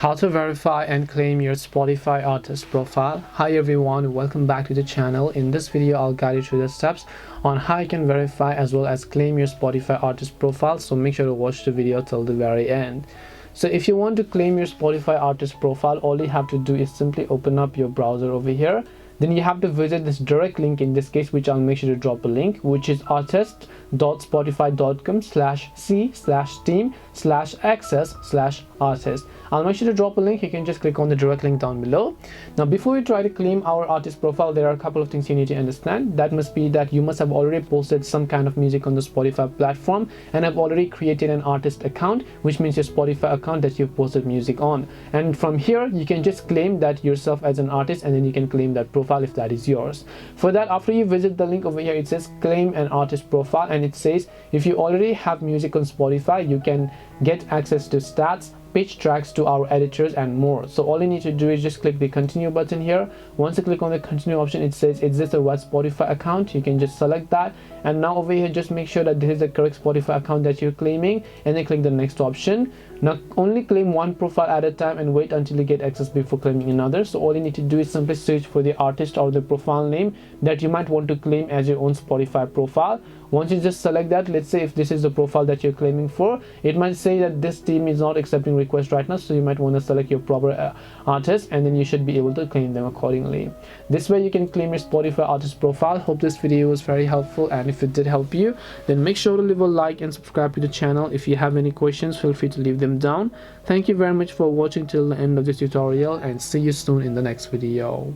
How to verify and claim your Spotify artist profile. Hi everyone, welcome back to the channel. In this video I'll guide you through the steps on how you can verify as well as claim your Spotify artist profile, so make sure to watch the video till the very end. So if you want to claim your Spotify artist profile, all you have to do is simply open up your browser over here. Then you have to visit this direct link, in this case, which I'll make sure to drop a link, which is artist.spotify.com/c/team/access/artist. I'll make sure to drop a link. You can just click on the direct link down below. Now, before you try to claim our artist profile, there are a couple of things you need to understand. That must be that you must have already posted some kind of music on the Spotify platform and have already created an artist account, which means your Spotify account that you've posted music on. And from here, you can just claim that yourself as an artist, and then you can claim that profile if that is yours. For that, after you visit the link over here, it says claim an artist profile, and it says if you already have music on Spotify, you can get access to stats, pitch tracks to our editors and more. So all you need to do is just click the continue button here. Once you click on the continue option, it says is this a right Spotify account? You can just select that, and now over here just make sure that this is the correct Spotify account that you're claiming, and then click the next option. Now only claim one profile at a time and wait until you get access before claiming another. So all you need to do is simply search for the artist or the profile name that you might want to claim as your own Spotify profile. Once you just select that, let's say if this is the profile that you're claiming for, it might say that this team is not accepting requests right now, so you might want to select your proper artist, and then you should be able to claim them accordingly. This way you can claim your Spotify artist profile. Hope this video was very helpful, and if it did help you, then make sure to leave a like and subscribe to the channel. If you have any questions, feel free to leave them down. Thank you very much for watching till the end of this tutorial, and see you soon in the next video.